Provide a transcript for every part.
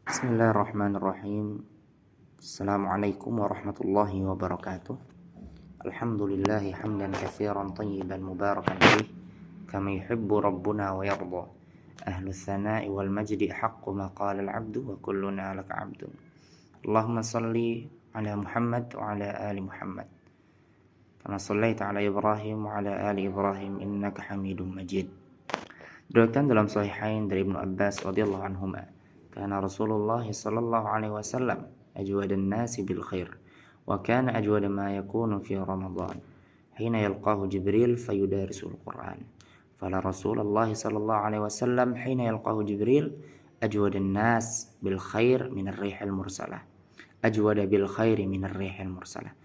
Bismillahirrahmanirrahim. Assalamualaikum warahmatullahi wabarakatuh. Alhamdulillahi hamdan katsiran thayyiban mubarakan fih kama yuhibbu rabbuna wa yarda. Ahlus tsana'i wal majdi haqqu ma qala al-'abdu wa kulluna laka 'abdun. Allahumma shalli ala Muhammad wa ala ali Muhammad. Kama shallaita ala Ibrahim wa ala ali Ibrahim innaka Hamidum Majid. Diriwayatkan dalam Sahihain dari Ibnu Abbas radhiyallahu anhuma. Kana Rasulullah sallallahu alaihi wasallam ajwadan nasi bil khair wa kana ajwada ma yakunu fi Ramadan hina yalqahu Jibril fayudarisul Qur'an fala Rasulullah sallallahu alaihi wasallam hina yalqahu Jibril ajwadan nas bil khair min ar-rihil mursalah ajwada bil khairi min ar-rihil mursalah,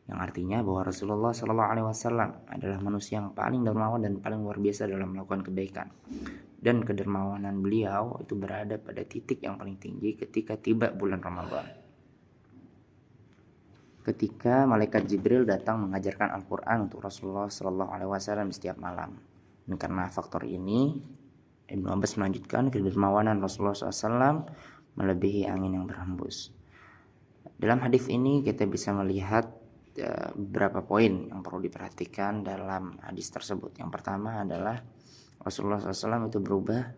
yang artinya bahwa Rasulullah sallallahu alaihi wasallam adalah manusia yang paling dermawan dan paling luar biasa dalam melakukan kebaikan. Dan kedermawanan beliau itu berada pada titik yang paling tinggi ketika tiba bulan Ramadan. Ketika malaikat Jibril datang mengajarkan Al-Quran untuk Rasulullah Sallallahu Alaihi Wasallam setiap malam. Dan karena faktor ini, Ibnu Abbas melanjutkan kedermawanan Rasulullah SAW melebihi angin yang berhembus. Dalam hadis ini kita bisa melihat beberapa poin yang perlu diperhatikan dalam hadis tersebut. Yang pertama adalah Rasulullah SAW itu berubah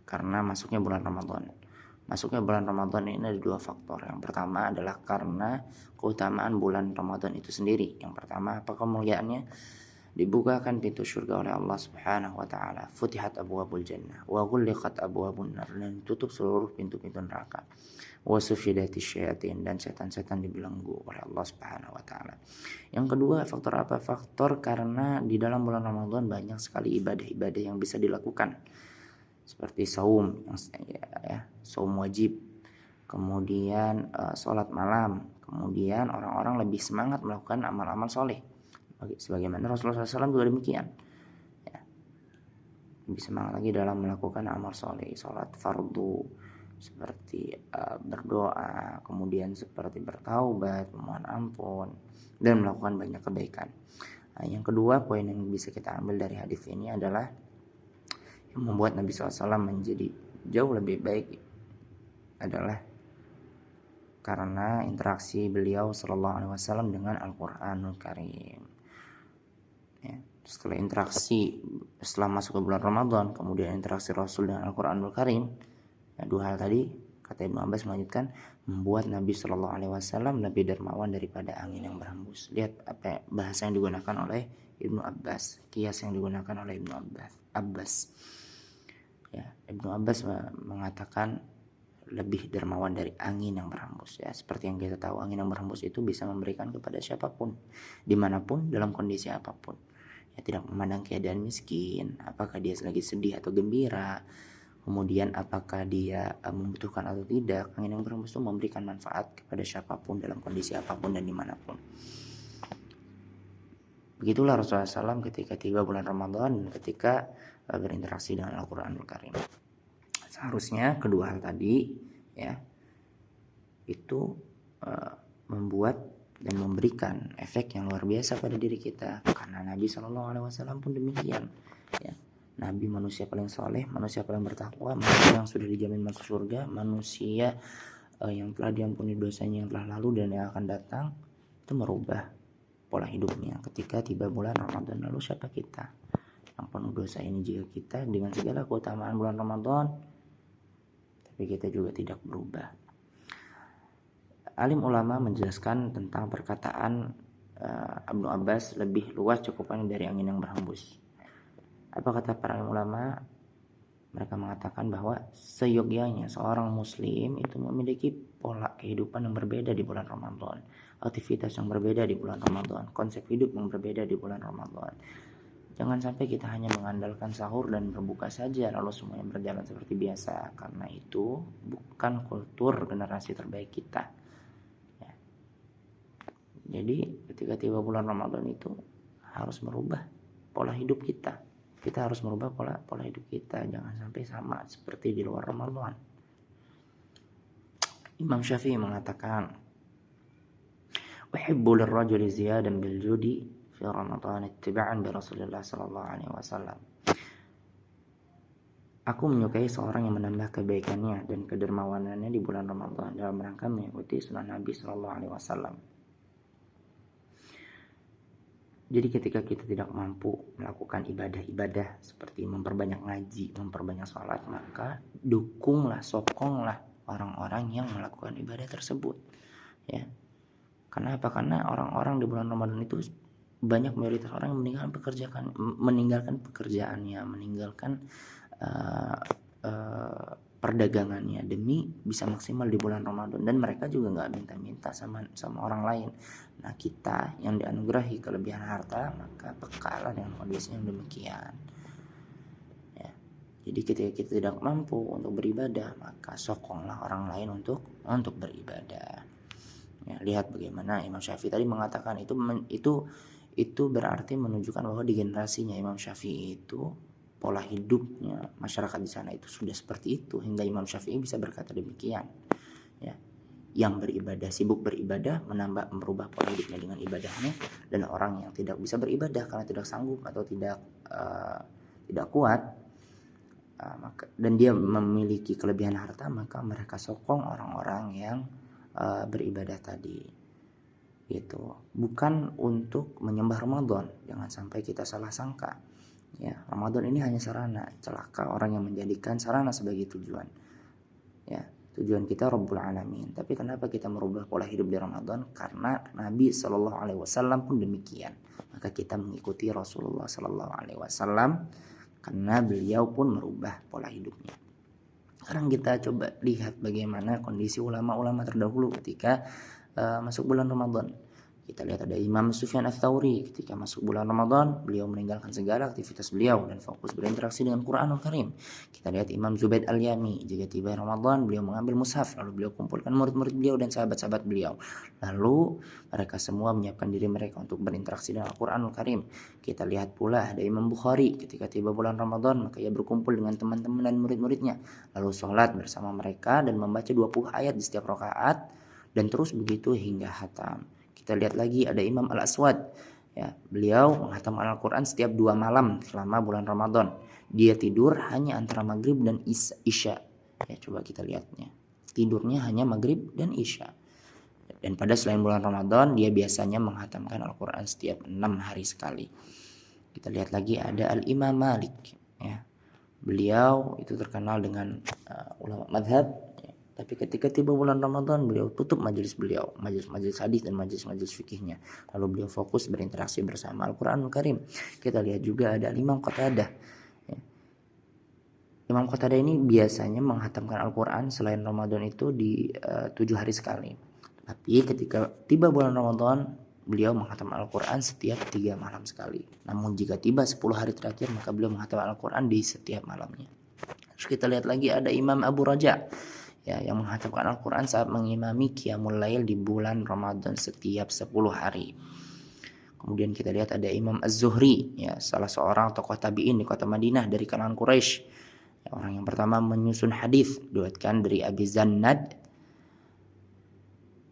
karena masuknya bulan Ramadan. Masuknya bulan Ramadan ini ada dua faktor. Yang pertama adalah karena keutamaan bulan Ramadan itu sendiri. Yang pertama, apa kemuliaannya? Dibukakan pintu surga oleh Allah Subhanahu wa taala. Futihat abwabul jannah wa ghulliqat abwabun nar, dan tutup seluruh pintu-pintu neraka. Wa sufidatish syayatin, dan setan-setan dibelenggu oleh Allah Subhanahu wa taala. Yang kedua, faktor apa? Faktor karena di dalam bulan Ramadan banyak sekali ibadah-ibadah yang bisa dilakukan. Seperti saum, saum wajib. Kemudian salat malam. Kemudian orang-orang lebih semangat melakukan amal-amal soleh. Sebagaimana Rasulullah SAW juga demikian. Lebih semangat lagi dalam melakukan amal soleh, salat fardu, seperti berdoa, kemudian seperti bertaubat, memohon ampun, dan melakukan banyak kebaikan. Yang kedua, poin yang bisa kita ambil dari hadis ini adalah yang membuat Nabi SAW menjadi jauh lebih baik adalah karena interaksi beliau Sallallahu Alaihi Wasallam dengan Al-Quranul Karim. Setelah masuk ke bulan Ramadan, kemudian interaksi Rasul dengan Al-Quranul Karim, dua hal tadi, kata Ibnu Abbas melanjutkan, membuat Nabi Shallallahu Alaihi Wasallam lebih dermawan daripada angin yang berhembus. Lihat apa bahasa yang digunakan oleh Ibnu Abbas, kias yang digunakan oleh Ibnu Abbas. Ibnu Abbas mengatakan lebih dermawan dari angin yang berhembus. Seperti yang kita tahu, angin yang berhembus itu bisa memberikan kepada siapapun, dimanapun, dalam kondisi apapun. Tidak memandang keadaan miskin, apakah dia lagi sedih atau gembira, kemudian apakah dia membutuhkan atau tidak. Angin yang berhembus itu memberikan manfaat kepada siapapun, dalam kondisi apapun dan dimanapun. Begitulah Rasulullah SAW ketika tiba bulan Ramadan, ketika berinteraksi dengan Al-Quranul Karim. Seharusnya kedua hal tadi itu membuat dan memberikan efek yang luar biasa pada diri kita, karena Nabi SAW pun demikian. Nabi manusia paling soleh, manusia paling bertakwa, manusia yang sudah dijamin masuk surga, manusia yang telah diampuni dosanya yang telah lalu dan yang akan datang, itu merubah pola hidupnya ketika tiba bulan Ramadan. Lalu siapa kita yang penuh dosa ini jika kita dengan segala keutamaan bulan Ramadan, tapi kita juga tidak berubah? Alim ulama menjelaskan tentang perkataan Ibnu Abbas lebih luas cakupannya dari angin yang berhembus. Apa kata para alim ulama? Mereka mengatakan bahwa seyogyanya seorang muslim itu memiliki pola kehidupan yang berbeda di bulan Ramadan, aktivitas yang berbeda di bulan Ramadan, konsep hidup yang berbeda di bulan Ramadan. Jangan sampai kita hanya mengandalkan sahur dan berbuka saja lalu semuanya berjalan seperti biasa, karena itu bukan kultur generasi terbaik kita. Jadi ketika tiba bulan Ramadan itu harus merubah pola hidup kita. Kita harus merubah pola hidup kita, jangan sampai sama seperti di luar Ramadan. Imam Syafi'i mengatakan, "Uhibbu lirrajuli ziyadan bil judi fi Ramadan ittiba'an bi Rasulillah sallallahu alaihi wasallam." Aku menyukai seorang yang menambah kebaikannya dan kedermawanannya di bulan Ramadan dalam rangka mengikuti sunnah Nabi Shallallahu Alaihi Wasallam. Jadi ketika kita tidak mampu melakukan ibadah-ibadah seperti memperbanyak ngaji, memperbanyak sholat, maka dukunglah, sokonglah orang-orang yang melakukan ibadah tersebut. Ya, kenapa? Karena orang-orang di bulan Ramadan itu banyak, mayoritas orang yang meninggalkan pekerjaannya, meninggalkan perdagangannya demi bisa maksimal di bulan Ramadan, dan mereka juga nggak minta-minta sama orang lain. Nah, kita yang dianugerahi kelebihan harta, maka pekalah dengan kondisi yang demikian. Ya. Jadi ketika kita tidak mampu untuk beribadah, maka sokonglah orang lain untuk beribadah. Ya, lihat bagaimana Imam Syafi'i tadi mengatakan itu berarti menunjukkan bahwa di generasinya Imam Syafi'i itu pola hidupnya masyarakat di sana itu sudah seperti itu, hingga Imam Syafi'i bisa berkata demikian. Ya, yang beribadah, sibuk beribadah, merubah pola hidupnya dengan ibadahnya, dan orang yang tidak bisa beribadah karena tidak sanggup atau tidak kuat, dan dia memiliki kelebihan harta, maka mereka sokong orang-orang yang beribadah tadi. Gitu. Bukan untuk menyembah Ramadan, jangan sampai kita salah sangka. Ya, Ramadan ini hanya sarana. Celaka orang yang menjadikan sarana sebagai tujuan. Ya, tujuan kita Rabbul Alamin. Tapi kenapa kita merubah pola hidup di Ramadan? Karena Nabi Shallallahu Alaihi Wasallam pun demikian. Maka kita mengikuti Rasulullah Shallallahu Alaihi Wasallam karena beliau pun merubah pola hidupnya. Sekarang kita coba lihat bagaimana kondisi ulama-ulama terdahulu ketika masuk bulan Ramadan. Kita lihat ada Imam Sufyan Ats-Tsauri, ketika masuk bulan Ramadan, beliau meninggalkan segala aktivitas beliau dan fokus berinteraksi dengan Quranul Karim. Kita lihat Imam Zubaid Al-Yami, jika tiba Ramadan, beliau mengambil mushaf, lalu beliau kumpulkan murid-murid beliau dan sahabat-sahabat beliau. Lalu mereka semua menyiapkan diri mereka untuk berinteraksi dengan Quranul Karim. Kita lihat pula ada Imam Bukhari, ketika tiba bulan Ramadan, maka ia berkumpul dengan teman-teman dan murid-muridnya, lalu sholat bersama mereka dan membaca 20 ayat di setiap rakaat, dan terus begitu hingga khatam. Kita lihat lagi ada Imam Al-Aswad, ya, beliau menghatamkan Al-Quran setiap 2 malam selama bulan Ramadan. Dia tidur hanya antara maghrib dan isya. Ya, coba kita lihatnya, tidurnya hanya maghrib dan isya. Dan pada selain bulan Ramadan, dia biasanya menghatamkan Al-Quran setiap 6 hari sekali. Kita lihat lagi ada Al-Imam Malik, ya, beliau itu terkenal dengan ulama madhab. Tapi ketika tiba bulan Ramadan, beliau tutup majelis beliau, majelis hadis dan majelis fikihnya. Lalu beliau fokus berinteraksi bersama Al-Quranul Karim. Kita lihat juga ada Imam Qatadah. Imam Qatadah ini biasanya menghatamkan Al-Quran selain Ramadan itu di 7 hari sekali. Tapi ketika tiba bulan Ramadan, beliau menghatam Al-Quran setiap 3 malam sekali. Namun jika tiba 10 hari terakhir, maka beliau menghatam Al-Quran di setiap malamnya. Terus kita lihat lagi ada Imam Abu Raja, ya, yang menghatamkan Al-Quran saat mengimami Qiyamul Lail di bulan Ramadan setiap 10 hari. Kemudian kita lihat ada Imam Az-Zuhri, ya, salah seorang tokoh tabi'in di kota Madinah dari kalangan Quraisy. Ya, orang yang pertama menyusun hadis diriwayatkan dari Abi Zannad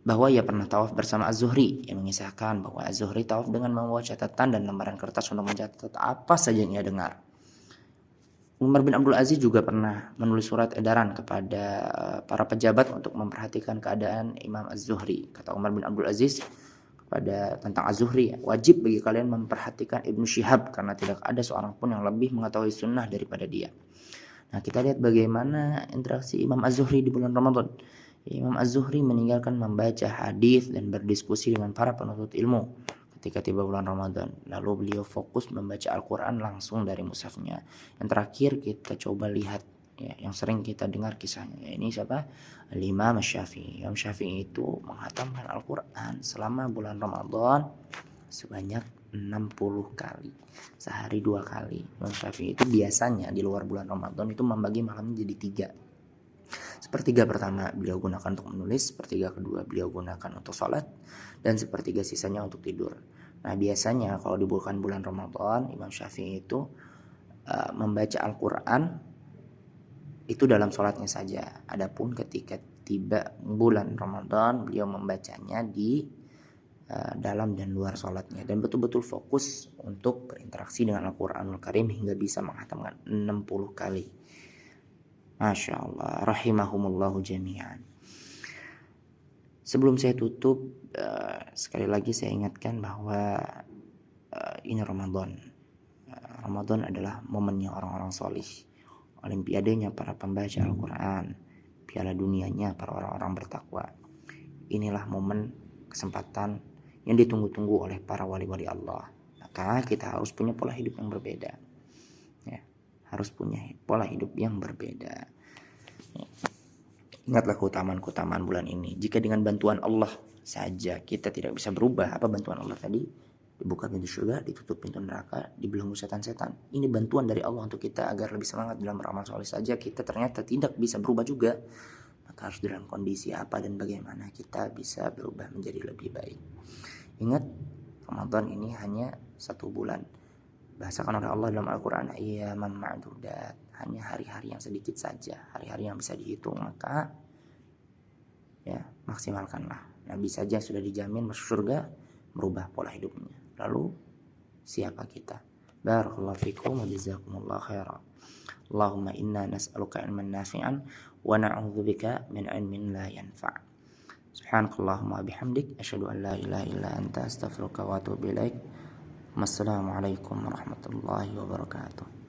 bahwa ia pernah tawaf bersama Az-Zuhri, yang mengisahkan bahwa Az-Zuhri tawaf dengan membawa catatan dan lembaran kertas untuk mencatat apa saja yang ia dengar. Umar bin Abdul Aziz juga pernah menulis surat edaran kepada para pejabat untuk memperhatikan keadaan Imam Az-Zuhri. Kata Umar bin Abdul Aziz tentang Az-Zuhri, wajib bagi kalian memperhatikan Ibnu Syihab karena tidak ada seorang pun yang lebih mengetahui sunnah daripada dia. Nah, kita lihat bagaimana interaksi Imam Az-Zuhri di bulan Ramadan. Imam Az-Zuhri meninggalkan membaca hadis dan berdiskusi dengan para penuntut ilmu ketika tiba bulan Ramadan. Lalu beliau fokus membaca Al-Quran langsung dari mushafnya. Yang terakhir kita coba lihat, ya, yang sering kita dengar kisahnya. Ya, ini siapa? Imam Syafi'i. Imam Syafi'i itu menghatamkan Al-Quran selama bulan Ramadan sebanyak 60 kali. Sehari 2 kali. Imam Syafi'i itu biasanya di luar bulan Ramadan itu membagi malamnya jadi 3. Sepertiga pertama beliau gunakan untuk menulis, sepertiga kedua beliau gunakan untuk sholat, dan sepertiga sisanya untuk tidur. Nah, biasanya kalau di bulan Ramadan, Imam Syafi'i itu membaca Al-Quran itu dalam sholatnya saja. Adapun ketika tiba bulan Ramadan, beliau membacanya di dalam dan luar sholatnya, dan betul-betul fokus untuk berinteraksi dengan Al-Quranul Karim hingga bisa menghatamkan 60 kali. Masya Allah, rahimahumullahu jami'an. Sebelum saya tutup, sekali lagi saya ingatkan bahwa ini Ramadan. Ramadan adalah momennya orang-orang solih, olimpiadenya para pembaca Al-Quran, piala dunianya para orang-orang bertakwa. Inilah momen kesempatan yang ditunggu-tunggu oleh para wali-wali Allah. Maka kita harus punya pola hidup yang berbeda, ya, harus punya pola hidup yang berbeda. Ingatlah keutamaan-keutamaan bulan ini. Jika dengan bantuan Allah saja kita tidak bisa berubah, apa bantuan Allah tadi? Dibuka pintu surga, ditutup pintu neraka, dibelenggu setan-setan. Ini bantuan dari Allah untuk kita agar lebih semangat dalam beramal soleh saja. Kita ternyata tidak bisa berubah juga. Maka harus dalam kondisi apa dan bagaimana kita bisa berubah menjadi lebih baik. Ingat, Ramadan ini hanya 1 bulan. Bahasakan oleh Allah dalam Al-Quran, ayyaman ma'dudat, hanya hari-hari yang sedikit saja, hari-hari yang bisa dihitung. Maka ya maksimalkanlah. Nabi saja sudah dijamin masuk surga, merubah pola hidupnya. Lalu siapa kita? Barakallahu fikum wa jazakumullahu khairan. Allahumma inna nas'aluka ilman nafi'an wa na'udzubika min ilmin la yanfa'. Subhanakallahumma bihamdik asyhadu an la ilaha illa anta astaghfiruka wa atubu ilaik. Wassalamualaikum warahmatullahi wabarakatuh.